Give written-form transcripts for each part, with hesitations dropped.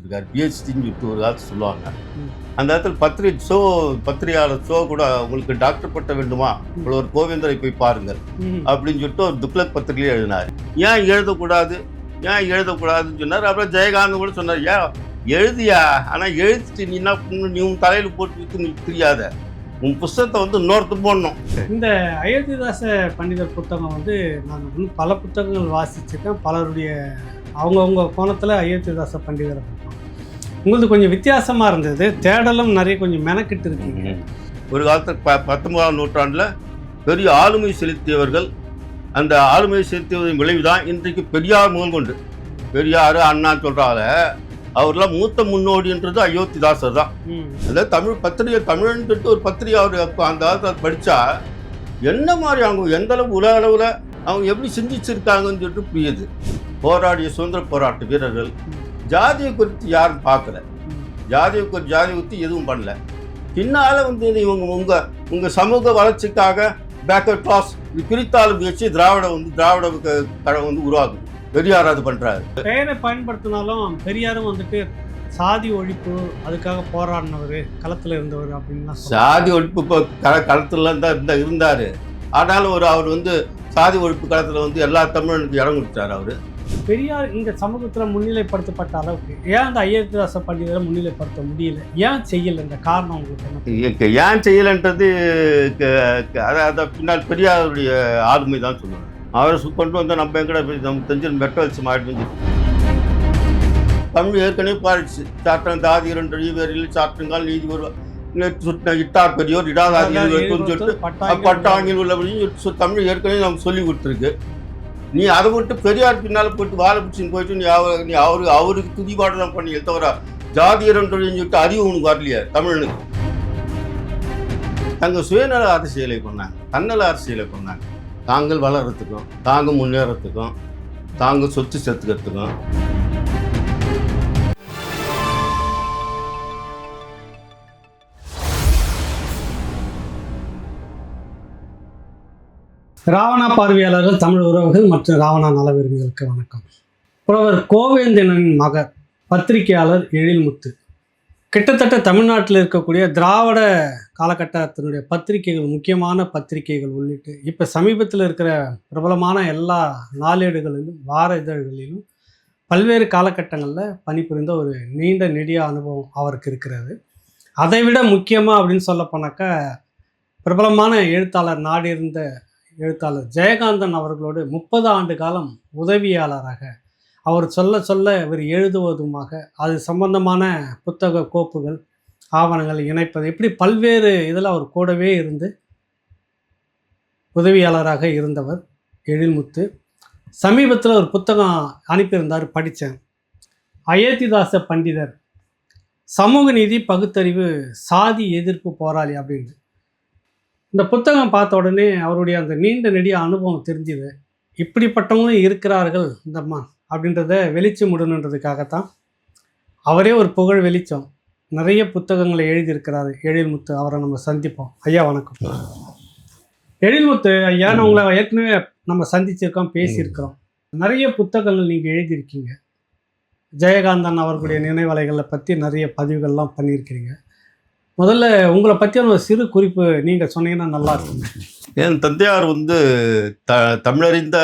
எடுத்திருக்காரு. பிஹெச்டின்னு சொல்லிட்டு ஒரு காலத்து சொல்லுவாங்க. ம். அந்த இடத்துல பத்திரிகையாளர் ஷோ கூட உங்களுக்கு டாக்டர் பட்டம் வேண்டுமா, ஒரு கோவேந்தரை போய் பாருங்கள் அப்படின்னு சொல்லிட்டு ஒரு துக்ளக் பத்திரிகையை எழுதினார். ஏன் எழுதக்கூடாதுன்னு சொன்னார். அப்புறம் ஜெயகாந்தன் கூட சொன்னார், ஏன் எழுதியா, ஆனால் எழுதிட்டு நீ என்ன நீ உன் தலையில் போட்டு விற்று தெரியாத, உன் புஸ்தகத்தை இன்னொருத்து போடணும். இந்த அயோத்திதாச பண்டிதர் புத்தகம் நான் பல புத்தகங்கள் வாசிச்சிருக்கேன். பலருடைய அவங்கவுங்க கோணத்தில் அயோத்திதாச பண்டிதரை புத்தகம் உங்களுக்கு கொஞ்சம் வித்தியாசமாக இருந்தது. தேடலும் நிறைய கொஞ்சம் மெனக்கிட்டு இருக்கீங்க. ஒரு காலத்தில் 19ஆம் நூற்றாண்டில் பெரிய ஆளுமை செலுத்தியவர்கள், அந்த ஆளுமை செலுத்தியவரின் விளைவுதான் இன்றைக்கு பெரியார் முதல் கொண்டு பெரியார் அண்ணா சொல்கிறாங்க. அவர்லாம் மூத்த முன்னோடின்றது அயோத்திதாசர் தான். அதாவது தமிழ் பத்திரிகை தமிழ்னு சொல்லிட்டு ஒரு பத்திரிகை அவர் அந்த காலத்தில் படித்தா என்ன மாதிரி அவங்க எந்த அளவு உலக அளவில் அவங்க எப்படி சிந்திச்சிருக்காங்கன்னு சொல்லிட்டு புரியுது. போராடிய சுதந்திர போராட்ட வீரர்கள் ஜாதியை குறித்து யாரும் பார்க்கல, ஜாதியை குறித்து எதுவும் பண்ணல. பின்னால் இவங்க உங்கள் சமூக வளர்ச்சிக்காக பேக்வர்ட் கிளாஸ் பிரித்தாளும் முயற்சி திராவிட உருவாகுது. பெரியார் அது பண்றாரு. பெயரை பயன்படுத்தினாலும் பெரியாரும் சாதி ஒழிப்பு அதுக்காக போராடினவர், களத்தில் இருந்தவர் அப்படின்னா சாதி ஒழிப்பு இப்போ களத்துல தான் இருந்தாரு. ஆனாலும் அவர் சாதி ஒழிப்பு களத்தில் எல்லா தமிழனுக்கும் இடம் கொடுத்தாரு. அவர் பெரியார் இந்த சமூகத்தில் முன்னிலைப்படுத்தப்பட்ட அளவுக்கு ஏன் அந்த அயோத்திதாச பண்டிதரை முன்னிலைப்படுத்த முடியல, ஏன் செய்யலை, இந்த காரணம் உங்களுக்கு ஏன் செய்யலைன்றது அதை பின்னால் பெரியாருடைய ஆளுமை தான் சொல்லுவாங்க. அவரை கொண்டு வந்தால் நம்ம எங்கட நம்ம தெரிஞ்சு மெட்ட வச்சு மாறிட்டு தமிழ் ஏற்கனவே பாடிச்சு. சாட்டம் தாதி 2 ஈவேரில் சாட்டுங்கால் நீதி ஒரு இட்டார் பெரியோர் இடாதாதி சொல்லிட்டு பட்டாங்கில் உள்ளபடியும் தமிழ் ஏற்கனவே நமக்கு சொல்லி கொடுத்துருக்கு. நீ அதை விட்டு பெரியார் பின்னால் போயிட்டு வாழை பிடிச்சின்னு போயிட்டு நீ அவருக்கு துதிபாடு தான் பண்ணி தவிர ஜாதி 2 சொல்லிட்டு அறிவு உனக்கு வரலையா தமிழனுக்கு. தங்கள் சுயநல அரசியலை பண்ணாங்க, தன்னல அரசியலை பண்ணாங்க. தாங்கள் வளர்கிறதுக்கும், தாங்க முன்னேறத்துக்கும், தாங்க சொத்து சேர்த்துக்கிறதுக்கும். ராவணா பார்வையாளர்கள், தமிழ் உறவுகள் மற்றும் ராவணா நல விரும்பிகளுக்கு வணக்கம். புலவர் கோவேந்தனின் மகர் பத்திரிகையாளர் எழில்முத்து கிட்டத்தட்ட தமிழ்நாட்டில் இருக்கக்கூடிய திராவிட காலகட்டத்தினுடைய பத்திரிகைகள், முக்கியமான பத்திரிகைகள் உள்ளிட்டு இப்போ சமீபத்தில் இருக்கிற பிரபலமான எல்லா நாளேடுகளிலும் வார இதழ்களிலும் பல்வேறு காலகட்டங்களில் பணிபுரிந்த ஒரு நீண்ட நெடிய அனுபவம் அவருக்கு இருக்கிறது. அதைவிட முக்கியமாக அப்படின்னு சொல்ல போனாக்கா பிரபலமான எழுத்தாளர், நாடிருந்த எழுத்தாளர் ஜெயகாந்தன் அவர்களோடு 30 ஆண்டு காலம் உதவியாளராக அவர் சொல்ல இவர் எழுதுவதுமாக, அது சம்பந்தமான புத்தக கோப்புகள் ஆவணங்கள் இணைப்பது, இப்படி பல்வேறு இதில் அவர் கூடவே இருந்து உதவியாளராக இருந்தவர் எழில்முத்து. சமீபத்தில் ஒரு புத்தகம் அனுப்பியிருந்தார், படித்தேன். அயோத்திதாச பண்டிதர், சமூக நீதி பகுத்தறிவு சாதி எதிர்ப்பு போராளி அப்படின்னு. இந்த புத்தகம் பார்த்த உடனே அவருடைய அந்த நீண்ட நெடிய அனுபவம் தெரிஞ்சுது. இப்படிப்பட்டவங்களும் இருக்கிறார்கள் இந்தம்மா அப்படின்றத வெளிச்சம் விடணுன்றதுக்காகத்தான் அவரே ஒரு புகழ் வெளிச்சம். நிறைய புத்தகங்களை எழுதியிருக்கிறாரு எழில்முத்து. அவரை நம்ம சந்திப்போம். ஐயா வணக்கம். எழில்முத்து ஐயா, நான் உங்களை ஏற்கனவே நம்ம சந்திச்சிருக்கோம், பேசியிருக்கிறோம். நிறைய புத்தகங்கள் நீங்கள் எழுதியிருக்கீங்க. ஜெயகாந்தன் அவர்களுடைய நினைவலைகளை பற்றி நிறைய பதிவுகள்லாம் பண்ணியிருக்கிறீங்க. முதல்ல உங்களை பற்றியான ஒரு சிறு குறிப்பு நீங்கள் சொன்னீங்கன்னா நல்லா இருக்குங்க. என் தந்தையார் தமிழறிந்த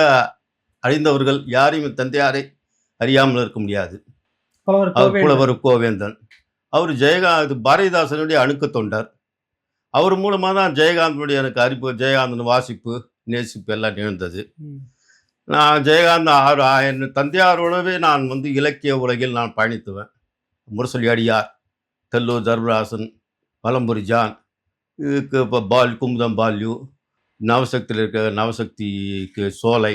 அறிந்தவர்கள் யாரையும் தந்தையாரை அறியாமல் இருக்க முடியாது. புலவர் கோவேந்தன் அவர் பாரதிதாசனுடைய அணுக்க தொண்டர். அவர் மூலமாக தான் ஜெயகாந்தனுடைய எனக்கு அறிவு, ஜெயகாந்தன் வாசிப்பு நேசிப்பு எல்லாம் நிகழ்ந்தது. நான் என் தந்தையாரோடவே நான் இலக்கிய உலகில் நான் பயணித்துவேன். முரசொலி அடியார், தெல்லூர் தர்மராசன், வலம்புரி ஜான், இதுக்கு இப்போ குமுதம் பால்யூ, நவசக்தியில் இருக்க நவசக்திக்கு சோலை,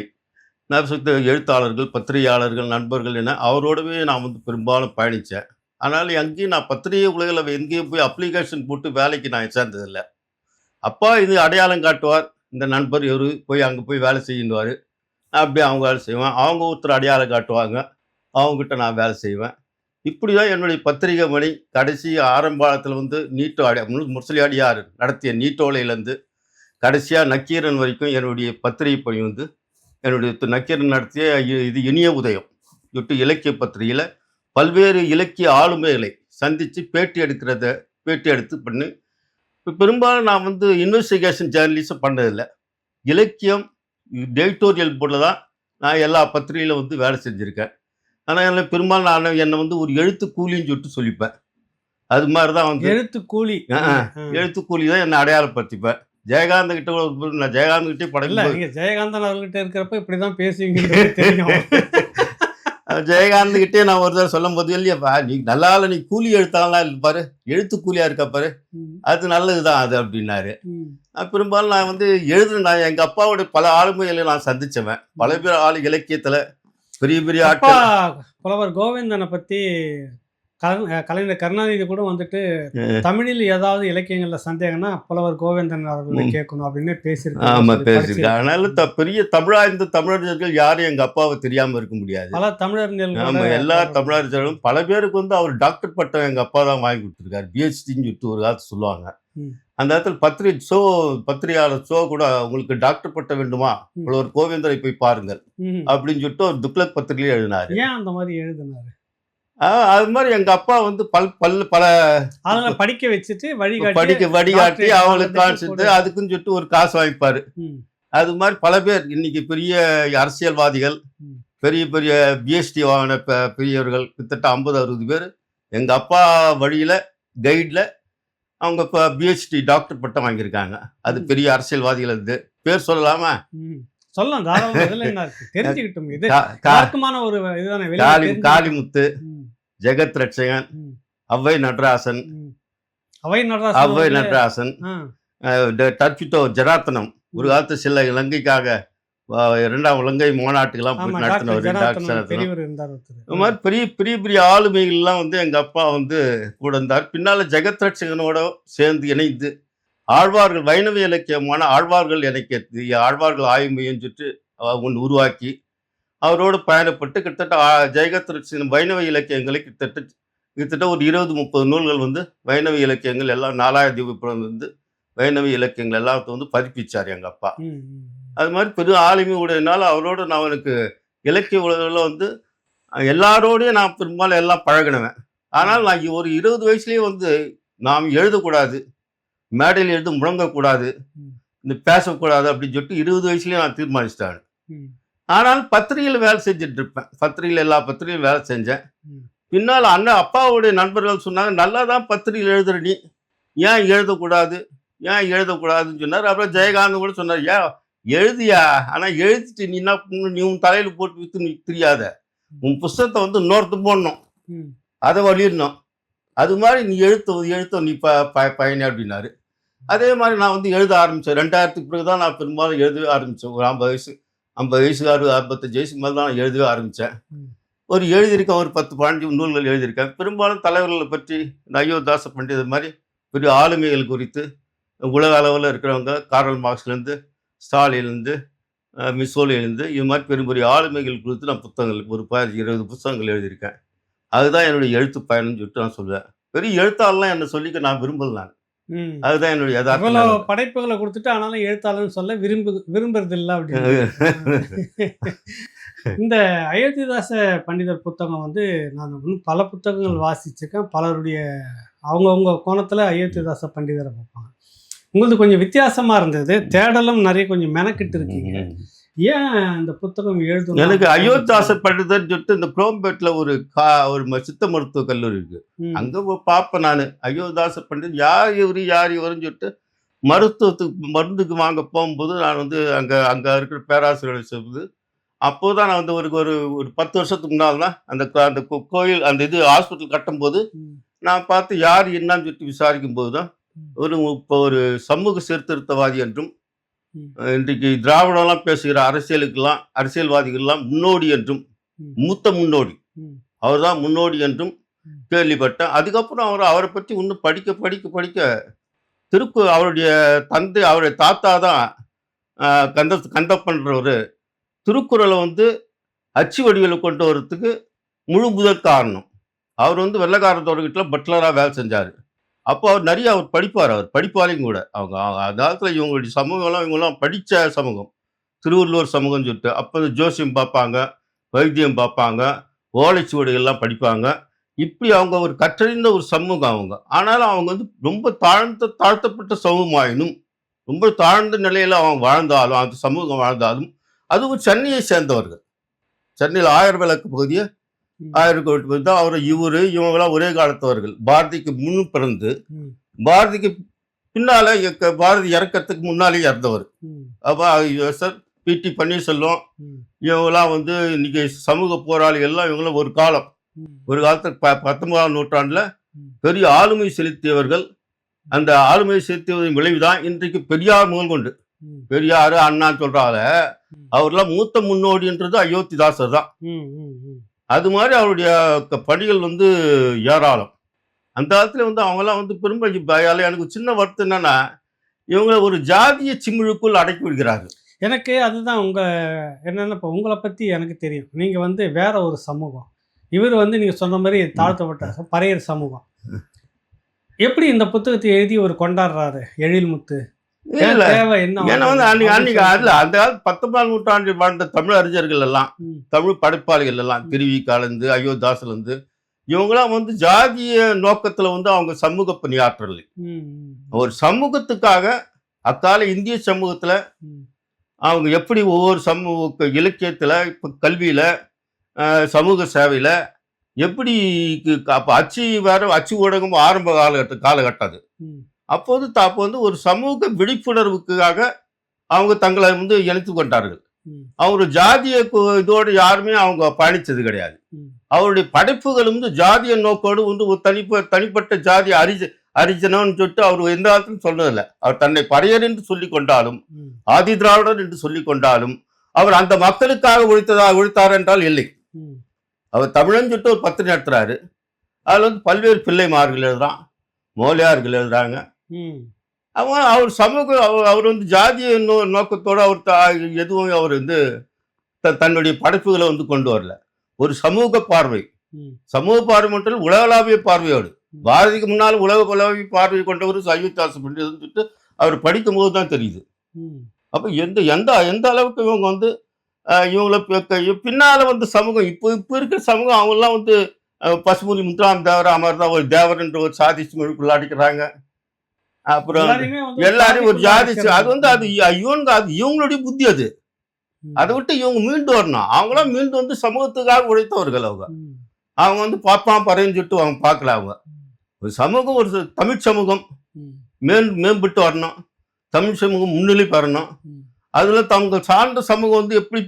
நவசக்தி எழுத்தாளர்கள், பத்திரிகையாளர்கள், நண்பர்கள் என அவரோடவே நான் பெரும்பாலும் பயணித்தேன். அதனால் அங்கேயும் நான் பத்திரிகை உலகில் எங்கேயும் போய் அப்ளிகேஷன் போட்டு வேலைக்கு நான் சேர்ந்ததில்லை. அப்பா இது அடையாளம் காட்டுவார், இந்த நண்பர் இவர் போய் அங்கே போய் வேலை செய்யணுவார். அப்படியே அவங்க வேலை செய்வேன். அவங்க ஒருத்தர் அடையாளம் காட்டுவாங்க, அவங்ககிட்ட நான் வேலை செய்வேன். இப்படி தான் என்னுடைய பத்திரிகை மணி கடைசி ஆரம்பத்தில் முரசொலி அடியார் நடத்திய நீட்டோலையிலேருந்து கடைசியாக நக்கீரன் வரைக்கும் என்னுடைய பத்திரிகை பணி என்னுடைய நக்கீரன் நடத்திய இது இனிய உதயம் இலக்கிய பத்திரிகையில் பல்வேறு இலக்கிய ஆளுமைகளை சந்தித்து பேட்டி எடுத்து பண்ணி இப்போ பெரும்பாலும் நான் வந்து இன்வெஸ்டிகேஷன் ஜேர்னலிசம் பண்ணதில்லை. இலக்கியம் எடிட்டோரியல் போர்டில் தான் நான் எல்லா பத்திரிகையில வந்து வேலை செஞ்சுருக்கேன். ஆனால் பெரும்பாலும் நான் என்னை வந்து ஒரு எழுத்து கூலின்னு சொல்லிட்டு சொல்லிப்பேன். அது மாதிரி தான் வந்து எழுத்து கூலி. எழுத்து கூலி தான் என்னை அடையாளப்படுத்திப்பேன். ஜெயகாந்தன் கிட்ட நான் ஜெயகாந்தன் கிட்டே படம் இல்லை, நீங்கள் ஜெயகாந்தன் அவர்கிட்ட இருக்கிறப்ப இப்படி தான் பேசுவீங்கன்றது தெரியும். ஜெயகாந்த் கிட்டே நான் ஒரு தடவை சொல்லும் போது, இல்லையாப்பா நீ நல்லா இல்லை, நீ கூலி எழுத்தாலாம் இல்லை பாரு, எழுத்து கூலியா இருக்கா பாரு, அது நல்லதுதான் அது அப்படின்னாரு. பெரும்பாலும் நான் வந்து நான் எங்க அப்பாவோட பல ஆளுமைகளை நான் சந்திச்சவன். பல பேர் இலக்கியத்துல பெரிய பெரிய ஆட்கள். புலவர் கோவிந்தனை பத்தி கலைஞர் கருணாநிதி கூட வந்துட்டு தமிழில் ஏதாவது இலக்கியங்கள்ல சந்தேகம்னா புலவர் கோவிந்தன் அவர்களை கேட்கணும் அப்படின்னு பேசியிருக்காங்க. அதனால பெரிய தமிழாய்ந்த தமிழறிஞர்கள் யாரும் எங்க அப்பாவை தெரியாம இருக்க முடியாது. பல தமிழறிஞர்கள், நம்ம எல்லா தமிழறிஞர்களும் பல பேருக்கு வந்து அவர் டாக்டர் பட்டம் எங்க அப்பா தான் வாங்கி கொடுத்துருக்காரு. பிஹெச்டின்னு சொல்லிட்டு ஒரு காலத்து சொல்லுவாங்க. அந்த இடத்துல பத்திரிகையாளர் ஷோ கூட, உங்களுக்கு டாக்டர் பட்டம் வேண்டுமா, புலவர் கோவிந்தரை போய் பாருங்கள் அப்படின்னு சொல்லிட்டு ஒரு துக்ளக் பத்திரிகையில எழுதினாரு. ஏன் அந்த மாதிரி எழுதினாரு? அது மாதிரி எங்க அப்பா வந்து பல படிக்க வச்சுட்டு வழிகாட்டி அவங்களுக்கு காமிச்சிட்டு அதுக்குன்னு சொல்லிட்டு ஒரு காசு வாங்கிப்பாரு. அது மாதிரி பல பேர் இன்னைக்கு பெரிய அரசியல்வாதிகள், பெரிய பெரிய பிஎஸ்டி வாங்கின பெரியவர்கள் கிட்டத்தட்ட 50-60 பேர் எங்க அப்பா வழியில கைட்ல அவங்க இப்போ பிஹெச்டி டாக்டர் பட்டம் வாங்கியிருக்காங்க. அது பெரிய அரசியல்வாதிகள். இருந்து பேர் சொல்லலாமா? சொல்லலாம், தெரிஞ்சுக்கிட்டோம். இது ஒரு இதுதானே. காளிமுத்து, ஜெகத் ரட்சகன், அவ்வை நடராசன், டர்பிட்டோ ஜனார்த்தனம், ஒரு காலத்து சில இலங்கைக்காக 2ஆம் இலங்கை மாநாட்டுக்கெல்லாம் போய் நடத்தினவர் இந்த மாதிரி பெரிய பெரிய பெரிய ஆளுமைகள்லாம் வந்து எங்க அப்பா வந்து கூட இருந்தார். பின்னால ஜெகத் ரட்சகனோட சேர்ந்து இணைந்து ஆழ்வார்கள், வைணவ இலக்கியமான ஆழ்வார்கள் ஆழ்வார்கள் ஆய்வு மையம் சொல்லிட்டு ஒன்று உருவாக்கி அவரோடு பயணப்பட்டு கிட்டத்தட்ட ஜெகத் ரட்சகன் வைணவ இலக்கியங்களை கிட்டத்தட்ட ஒரு 20-30 நூல்கள் வந்து வைணவ இலக்கியங்கள் எல்லாம் 4ஆயிரம் தீபுரம் வந்து வைணவ இலக்கியங்கள் எல்லாத்தையும் வந்து பதிப்பிச்சார் எங்க அப்பா. அது மாதிரி பெரிய ஆளுமை உடையனால அவரோட நான் எனக்கு இலக்கிய உலகில் வந்து எல்லாரோடையும் நான் பெரும்பாலும் எல்லாம் பழகினவன். ஆனால் நான் ஒரு 20 வயசுலேயே வந்து நாம் எழுதக்கூடாது, மேடையில் எழுத முழங்கக்கூடாது, இந்த பேசக்கூடாது அப்படின்னு சொல்லிட்டு 20 வயசுலேயே நான் தீர்மானிச்சிட்டேன். ஆனால் பத்திரிகையில் வேலை செஞ்சுட்டு இருப்பேன். எல்லா பத்திரிகையும் வேலை செஞ்சேன். பின்னால் அப்பாவுடைய நண்பர்கள் சொன்னாங்க, நல்லா தான் பத்திரிகையில் எழுதுற நீ, ஏன் எழுதக்கூடாதுன்னு சொன்னார். அப்புறம் ஜெயகாந்தன் கூட சொன்னார், ஏன் எழுதியா, ஆனால் எழுதிட்டு நீ உன் தலையில் போட்டு வித்து தெரியாத, உன் புஸ்தகத்தை வந்து இன்னொருத்து போடணும், அதை வழியிடணும், அது மாதிரி நீ எழுத்த நீ பயணி அப்படின்னாரு. அதே மாதிரி நான் வந்து எழுத ஆரம்பித்தேன். 2000க்கு பிறகு தான் நான் பெரும்பாலும் எழுதவே ஆரம்பித்தேன். ஒரு 50 வயசு 55 வயசு மேலே தான் நான் எழுதவே ஆரம்பித்தேன். எழுதியிருக்கேன், ஒரு 10-15 நூல்கள் எழுதியிருக்கேன். பெரும்பாலும் தலைவர்களை பற்றி, இந்த அயோத்திதாச பண்டிதர் மாதிரி பெரிய ஆளுமைகள் குறித்து உலக அளவில் இருக்கிறவங்க, கார்ல் மார்க்ஸ்லேருந்து ஸ்டாலின்லேருந்து மிசோலியிலேருந்து இது மாதிரி பெரிய பெரிய ஆளுமைகள் குறித்து நான் புத்தகங்கள் ஒரு 20 புத்தகங்கள் எழுதியிருக்கேன். அதுதான் என்னுடைய எழுத்து பயணம்னு சொல்லிட்டு நான் சொல்லுவேன். பெரிய எழுத்தாளர்லாம் என்னை சொல்லிக்க நான் விரும்பல. அதுதான் என்னுடைய படைப்புகளை கொடுத்துட்டு ஆனாலும் எழுத்தாளர்னு சொல்ல விரும்புறது இல்லை அப்படின்னு. இந்த அயோத்திதாச பண்டிதர் புத்தகம் வந்து நான் பல புத்தகங்கள் வாசிச்சிருக்கேன். பலருடைய அவங்கவுங்க கோணத்தில் அயோத்திதாச பண்டிதரை பார்ப்பாங்க. உங்களுக்கு கொஞ்சம் வித்தியாசமாக இருந்தது, தேடலும் நிறைய கொஞ்சம் மெனக்கிட்டு இருக்கீங்க. ஏன் அந்த புத்தகம் எழுதணும்? எனக்கு அயோத்திதாச பண்டிதர் சொல்லிட்டு இந்த குரோம்பேட்டில் ஒரு சித்த மருத்துவ கல்லூரி இருக்கு, அங்கே பார்ப்பேன் நான். அயோத்திதாச பண்டிதர் யார் இவருன்னு சொல்லிட்டு மருந்துக்கு வாங்க போகும்போது நான் வந்து அங்கே இருக்கிற பேராசிரியர் சொல்லுது. அப்போதான் நான் வந்து ஒரு 10 வருஷத்துக்கு முன்னால் தான் அந்த கோயில் அந்த ஹாஸ்பிட்டல் கட்டும்போது நான் பார்த்து யார் என்னன்னு சொல்லிட்டு விசாரிக்கும் போது தான் ஒரு சமூக சீர்திருத்தவாதி என்றும் இன்றைக்கு திராவிடம்லாம் பேசுகிற அரசியல்வாதிகள்லாம் முன்னோடி என்றும், மூத்த முன்னோடி அவர் தான் முன்னோடி என்றும் கேள்விப்பட்டேன். அதுக்கப்புறம் அவரை பற்றி இன்னும் படிக்க அவருடைய தாத்தா தான் கந்தப்பன்றவர் திருக்குறளை வந்து அச்சு வடிவில் கொண்டு வரத்துக்கு முழு முதல் காரணம். அவர் வந்து வெள்ளைக்காரத்தோர்கிட்ட பட்லராக வேலை செஞ்சார். அப்போ அவர் படிப்பார், படிப்பாரையும் கூட. அவங்க அந்த காலத்தில் இவங்களுடைய சமூகம்லாம் இவங்கெல்லாம் படித்த சமூகம், திருவள்ளுவர் சமூகம்னு சொல்லிட்டு. அப்போ ஜோசியம் பார்ப்பாங்க, வைத்தியம் பார்ப்பாங்க, ஓலைச்சுவடிகள்லாம் படிப்பாங்க. இப்படி அவங்க ஒரு கற்றறிந்த ஒரு சமூகம் அவங்க. ஆனாலும் அவங்க வந்து ரொம்ப தாழ்த்தப்பட்ட சமூகமாயினும், ரொம்ப தாழ்ந்த நிலையில அவங்க வாழ்ந்தாலும், அந்த சமூகம் வாழ்ந்தாலும், அதுவும் சென்னையை சேர்ந்தவர்கள். சென்னையில ஆயிரம் விளக்கு பகுதிய ம். 1000 தான் இவங்கலாம் ஒரே காலத்தவர்கள். பாரதிக்கு முன் பிறந்து, ம். பாரதிக்கு பின்னால பாரதி இறக்கறதுக்கு முன்னாலேயே இறந்தவர். ம். அப்ப சார் பி.டி. பன்னீர்செல்வம் ம். இவங்கலாம் வந்து இன்னைக்கு சமூக போராளிகள்லாம் இவங்களாம் ஒரு காலம். ம். ஒரு காலத்துல 19ஆம் நூற்றாண்டுல ம். பெரிய ஆளுமை செலுத்தியவர்கள். அந்த ஆளுமை செலுத்தியதன் விளைவுதான் இன்றைக்கு பெரியார் முதல் கொண்டு. ம். பெரியாரு, அண்ணான்னு சொல்றால, ம். அவர்லாம் மூத்த முன்னோடின்றது அயோத்திதாசர் தான். ம். ம். ம். அது மாதிரி அவருடைய பணிகள் வந்து ஏராளம். அந்த காலத்துல வந்து அவங்கலாம் வந்து பெரும்படி எனக்கு சின்ன வருத்தம் என்னன்னா, இவங்கள ஒரு ஜாதிய சிமிழுக்குள் அடக்கி விடுகிறார்கள். எனக்கு அதுதான் என்னன்னா இப்போ உங்கள பத்தி எனக்கு தெரியும். நீங்க வந்து வேற ஒரு சமூகம். இவர் வந்து நீங்க சொன்ன மாரி தாழ்த்தப்பட்ட பறையர் சமூகம். எப்படி இந்த புத்தகத்தை எழுதி ஒரு கொண்டாடுறாரு எழில்முத்து? இல்ல. தேவை என்ன ஏன்னா வந்து அப்படின்னு அன்னைக்கு அதுல சொல்லி. அந்த காலத்து 19ஆம் நூற்றாண்டில் வாழ்ந்த தமிழ் அறிஞர்கள் எல்லாம், ம். தமிழ் படைப்பாளிகள் எல்லாம், திருவிக்காலேருந்து, அயோத்திதாசர்லேருந்து இவங்களாம் வந்து ஜாதிய நோக்கத்துல வந்து அவங்க சமூக பணியாற்றலை. ம். ம். ஒரு சமூகத்துக்காக அக்கால இந்திய சமூகத்துல ம். அவங்க எப்படி ஒவ்வொரு சமூக இலக்கியத்துல, இப்ப கல்வியில, சமூக சேவையில எப்படி அப்ப அச்சு ஊடகம் ஆரம்ப காலகட்டம் அது. ம். அப்போ வந்து ஒரு சமூக விழிப்புணர்வுக்காக அவங்க தங்களை வந்து இணைத்துக் கொண்டார்கள். ம். அவங்க ஜாதிய இதோடு யாருமே அவங்க பயணிச்சது கிடையாது. ம். அவருடைய படைப்புகள் வந்து ஜாதிய நோக்கோடு வந்து ஒரு தனிப்பட்ட ஜாதி அரிஜனம்னு சொல்லிட்டு அவர் எந்த காலத்திலும் சொன்னதில்லை. அவர் தன்னை பறையர் என்று சொல்லிக் கொண்டாலும், ம். ஆதி திராவிடர் என்று சொல்லிக் கொண்டாலும், அவர் அந்த மக்களுக்காக உழைத்தார் என்றால் இல்லை. ம். அவர் தமிழன் சொல்லிட்டு ஒரு பத்திரிகை நடத்துறாரு. அதுல வந்து பல்வேறு பிள்ளைமார்கள் எழுதுறான், மோலியார்கள் எழுதுறாங்க. ம். அவர் சமூக அவர் வந்து ஜாதிய நோக்கத்தோட அவர் எதுவும் அவர் வந்து தன்னுடைய படைப்புகளை வந்து கொண்டு வரல. ஒரு சமூக பார்வை. ம். சமூக பார்வை மட்டும் உலகளாவிய பார்வையோடு. ம். பாரதிக்கு முன்னால் உலகளாவிய பார்வை கொண்டவர் அயோத்திதாச பண்டிதர்னு சொல்லிட்டு அவர் படிக்கும்போது தான் தெரியுது. ம். அப்ப எந்த எந்த எந்த அளவுக்கு இவங்க வந்து இவங்கள பின்னால வந்து சமூகம் இப்ப இருக்கிற சமூகம் அவங்கெல்லாம் வந்து பசுமொழி முத்துராம் தேவர், அமர்தான் ஒரு தேவர் என்ற ஒரு சாதி மொழிக்குள்ள அடிக்கிறாங்க. அப்புறம் எல்லாரையுமே வந்து எல்லாரையும் ஒரு சாதிக்குள்ள ஜாதி அது வந்து அடைக்கிறாங்க. அது இவங்களுடைய புத்தி அது. ம். அதை விட்டு இவங்க மீண்டு வரணும். அவங்களாம் மீண்டு வந்து சமூகத்துக்காக உழைத்தவர்கள் அவங்க. ம். அவங்க வந்து பாப்பான் பறையன்னு சொல்லிட்டு அவங்க பார்க்கல அவங்க. ம். ஒரு சமூகம் ஒரு தமிழ் சமூகம் ம். மேம்பட்டு வரணும். தமிழ் சமூகம் முன்னிலை பெறணும். ம். அதுல தங்க சார்ந்த சமூகம் வந்து எப்படி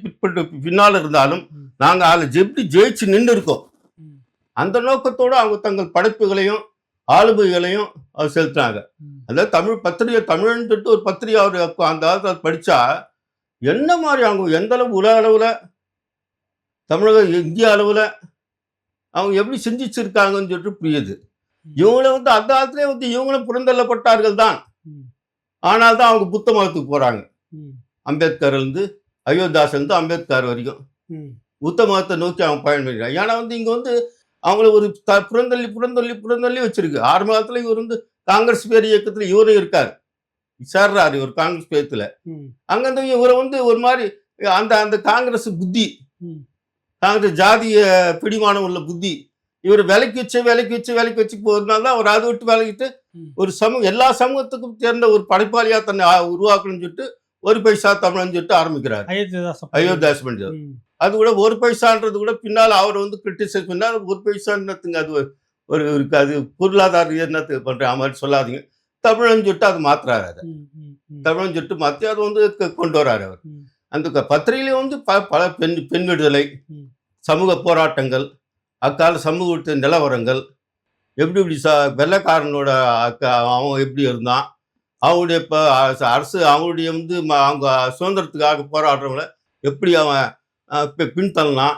பின்னால் இருந்தாலும் ம். நாங்க அதில் எப்படி ஜெயிச்சு நின்று இருக்கோம். ம். அந்த நோக்கத்தோடு அவங்க தங்கள் படைப்புகளையும் ஆளுமைகளையும் அவர் செலுத்தினாங்க. ம். அதாவது தமிழன் சொல்லிட்டு ஒரு பத்திரிகை அவர் அந்த காலத்தில் படிச்சா என்ன மாதிரி அவங்க எந்த அளவு உலக அளவுல தமிழக இந்திய அளவுல அவங்க எப்படி சிந்திச்சிருக்காங்கன்னு சொல்லிட்டு புரியுது. இவங்கள வந்து அந்த காலத்திலே வந்து இவங்களும் புறந்தள்ளப்பட்டார்கள் தான். ம். ஆனால் தான் அவங்க புத்த மதத்துக்கு போறாங்க. ம். அம்பேத்கர்ல இருந்து அயோத்திதாசன் இருந்து அம்பேத்கர் வரைக்கும் ம். புத்த மதத்தை நோக்கி அவங்க பயணிக்கிறாங்க. ஏன்னா வந்து இங்க வந்து அவங்கள ஒரு புறந்தள்ளி வச்சிருக்கு. ஆரம்ப காலத்துல இவர் வந்து காங்கிரஸ் பேர் இயக்கத்துல இவரும் இருக்காரு, சேர்றாரு இவர் காங்கிரஸ் பேரத்துல. ம். அங்கிருந்து இவரை வந்து ஒரு மாதிரி அந்த அந்த காங்கிரஸ் புத்தி, ம். காங்கிரஸ் ஜாதிய பிடிமானம் உள்ள புத்தி இவர் விலைக்கு வச்சு போறதுனால தான் அவர் அதை விட்டு விலகிட்டு ம். ஒரு எல்லா சமூகத்துக்கும் சேர்ந்த ஒரு படைப்பாளியா தன்னை உருவாக்கணும்னு சொல்லிட்டு ஒரு பைசா தமிழன் சொல்லிட்டு ஆரம்பிக்கிறார் அயோத்திதாச பண்டிதர். ம். அது கூட ஒரு பைசான்றது கூட பின்னால் அவர் வந்து கிரிட்டிசைஸ் பண்ணா ஒரு பைசான்னதுங்க அது ஒரு அது பொருளாதார என்னத்துக்கு பண்ற மாதிரி சொல்லாதீங்க. தமிழன் சொல்லிட்டு அது மாத்துறாரு. அதை ம். ம். ம். தமிழன் சொல்லிட்டு மாற்றி அதை வந்து கொண்டு வராரு அவர். ம். அந்த பத்திரிகையில வந்து பல பெண் விடுதலை, ம். சமூக போராட்டங்கள், அக்கால சமூக நிலவரங்கள், எப்படி வெள்ளைக்காரனோட அவன் எப்படி இருந்தான், அவங்களுடைய அரசு அவங்களுடைய வந்து அவங்க சுதந்திரத்துக்காக போராடுறவங்கள எப்படி அவன் பின்தள்ளலாம்,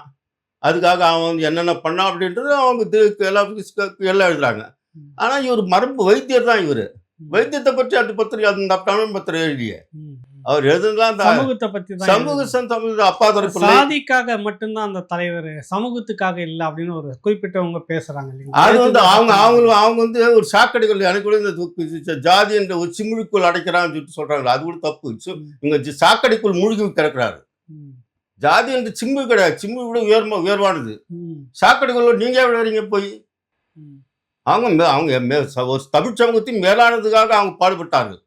அதுக்காக அவன் வந்து என்னென்ன பண்ணான் அப்படின்றது அவங்க எல்லாம் எழுதுறாங்க. ம். ஆனா இவர் மரபு வைத்தியர் தான் இவரு. ம். வைத்தியத்தை பற்றி அந்த பத்திரிகை அந்த தமிழ் பத்திரிகை எழுதிய ம். அவர் எழுதுனதுலாம் சமூகத்தை பத்தி தான் சமூக தமிழ் அப்பாதுரை பிள்ளை. சாதிக்காக மட்டும்தான் அந்த தலைவர், சமூகத்துக்காக இல்ல அப்படின்னு ஒரு குறிப்பிட்டவங்க பேசுறாங்க இல்லைங்களா? அது வந்து அவங்க வந்து ஒரு சாக்கடைகள் எனக்கு கூட இந்த ஜாதி என்ற ஒரு சிமிழுக்குள் அடைக்கிறான்னு சொல்லிட்டு சொல்றாங்க. அது கூட தப்பு. இவங்க சாக்கடைக்குள் மூழ்கி கிடக்கிறாரு. ம். ஜாதி என்று சிம்பு கிடையாது, சிம்பு விட உயர்வானது. சாக்கடைக்குள்ள நீங்க எவ்வளோ வரீங்க போய்? அவங்க ஒரு தமிழ் சமூகத்தின் மேலானதுக்காக அவங்க பாடுபட்டார்கள்.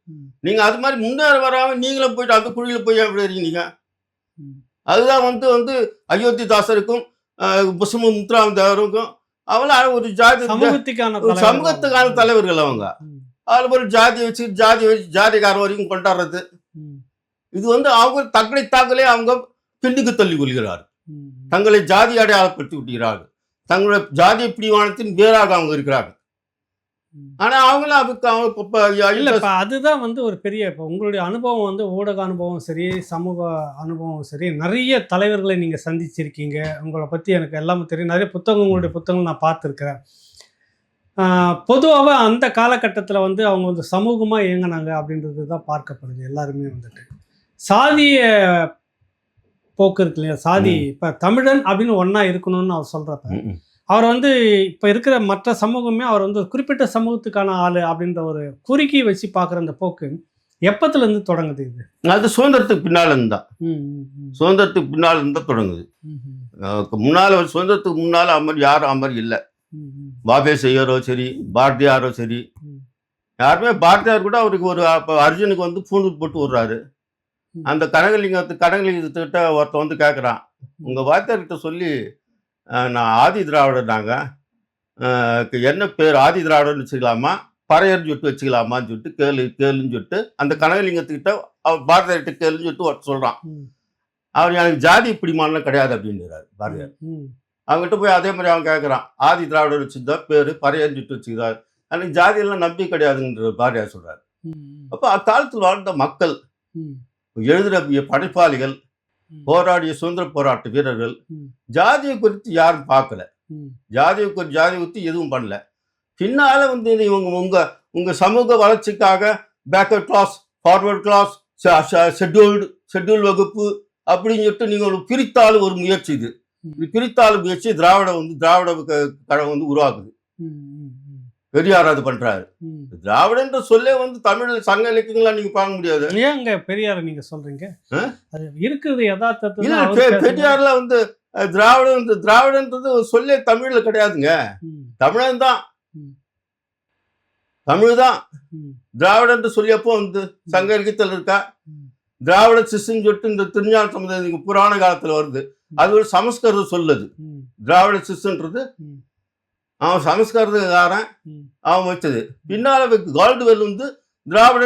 நீங்க அது மாதிரி முன்னேற வராம நீங்களும் போயிட்டு அந்த குழியில போய் எப்படி வரீங்க நீங்க? அதுதான் வந்து அயோத்திதாசருக்கும் புஷ்ம முத்துராம் தேவருக்கும் அவங்கள ஒரு ஜாதி சமூகத்துக்கான தலைவர்கள் அவங்க. அதில் ஒரு ஜாதியை வச்சு ஜாதிக்காரன் வரைக்கும் கொண்டாடுறது, இது அவங்க தங்களை தாங்களே அவங்க பின்னுக்கு தள்ளி கொள்கிறார்கள். தங்களை ஜாதி அடையாளப்படுத்தி விடுகிறார்கள். தங்களுடைய ஜாதிய பிடிவானத்தின் வேறாக அவங்க இருக்கிறார்கள். ஆனா அவங்களும் அதுதான் ஒரு பெரிய இப்போ உங்களுடைய அனுபவம் ஊடக அனுபவம் சரி, சமூக அனுபவம் சரி, நிறைய தலைவர்களை நீங்க சந்திச்சிருக்கீங்க. உங்களை பத்தி எனக்கு எல்லாமே தெரியும். நிறைய உங்களுடைய புத்தகங்கள் நான் பார்த்துருக்கிறேன். பொதுவாக அந்த காலகட்டத்தில் அவங்க சமூகமா இயங்கினாங்க அப்படின்றது தான் பார்க்கப்படுது. எல்லாருமே சாதிய போக்கு இருக்கு இல்லையா, சாதி இப்போ தமிழன் அப்படின்னு ஒன்றா இருக்கணும்னு அவர் சொல்கிறப்ப அவர் இப்போ இருக்கிற மற்ற சமூகமே அவர் ஒரு குறிப்பிட்ட சமூகத்துக்கான ஆள் அப்படின்ற ஒரு குறுக்கி வச்சு பார்க்குற அந்த போக்கு எப்பத்துலேருந்து தொடங்குது? இது அது சுதந்திரத்துக்கு பின்னால் இருந்தால், சுதந்திரத்துக்கு பின்னால் இருந்தால் தொடங்குது. முன்னால் சுதந்திரத்துக்கு முன்னால் அமர் யாரும் அமர் இல்லை. பாபேஸ் ஐயரோ சரி, பாரதியாரோ சரி, யாருமே பாரதியார் கூட அவருக்கு ஒரு அர்ஜுனுக்கு பூண்டு போட்டு விடுறாரு. அந்த கனகலிங்கத்திட்ட ஒருத்தன் கேட்குறான், உங்கள் வாத்தியார்கிட்ட சொல்லி நான் ஆதி திராவிடர்னாங்க, என்ன பேர் ஆதி திராவிடர்னு வச்சுக்கலாமா, பறையர்னு சொல்லிட்டு வச்சுக்கலாமான்னு சொல்லிட்டு கேளுன்னு சொல்லிட்டு அந்த கனகலிங்கத்துக்கிட்ட அவர் பாரதியார்கிட்ட கேளுன்னு சொல்லிட்டு ஒருத்தர் சொல்கிறான். அவர் எனக்கு ஜாதி பிடிமானலாம் கிடையாது அப்படின்றாரு பாரதியார். அவங்ககிட்ட போய் அதே மாதிரி அவன் கேட்குறான், ஆதி திராவிடர் வச்சுதான் பேர், பறையர்னு சொல்லிட்டு வச்சுக்கிறார், எனக்கு ஜாதியெல்லாம் நம்பி கிடையாதுன்ற பாரதியார் சொல்கிறார். அப்போ அக்காலத்தில் வாழ்ந்த மக்கள், எழுதுகிற படைப்பாளிகள், போராடிய சுதந்திர போராட்ட வீரர்கள் ஜாதியை குறித்து யாரும் பார்க்கல. ஜாதியை குறித்து எதுவும் பண்ணல. பின்னால உங்க சமூக வளர்ச்சிக்காக backward class, forward class, scheduled வகுப்பு அப்படின்னு சொல்லிட்டு நீங்க ஒரு பிரித்தாள் ஒரு முயற்சி. இது பிரித்தாள் முயற்சி திராவிட கழகம் உருவாக்குது. பெரியார் அது பண்றாரு. திராவிடன்ற சொல்லே தமிழ் சங்க இலக்கியங்களா நீங்க பார்க்க முடியாது. ஏங்க பெரியார நீங்க சொல்றீங்க? அது இருக்குது யதார்த்தத்துல. பெரியார்ல திராவிடன்றது ஒரு சொல்லே தமிழ்ல கிடையாதுங்க. தமிழன் தான், தமிழ் தான். திராவிடன்ற சொல்லியப்போ சங்க இலக்கியத்தில் இருக்கா? திராவிட சிசுன்னு சொல்லிட்டு இந்த திருஞான சமுதாய புராண காலத்துல வருது. அது ஒரு சமஸ்கிருத சொல்லுது. திராவிட சிசுன்றது அவன் சமஸ்கிருதக்காரன், அவன் வச்சது. பின்னால கால்டுவெல் திராவிட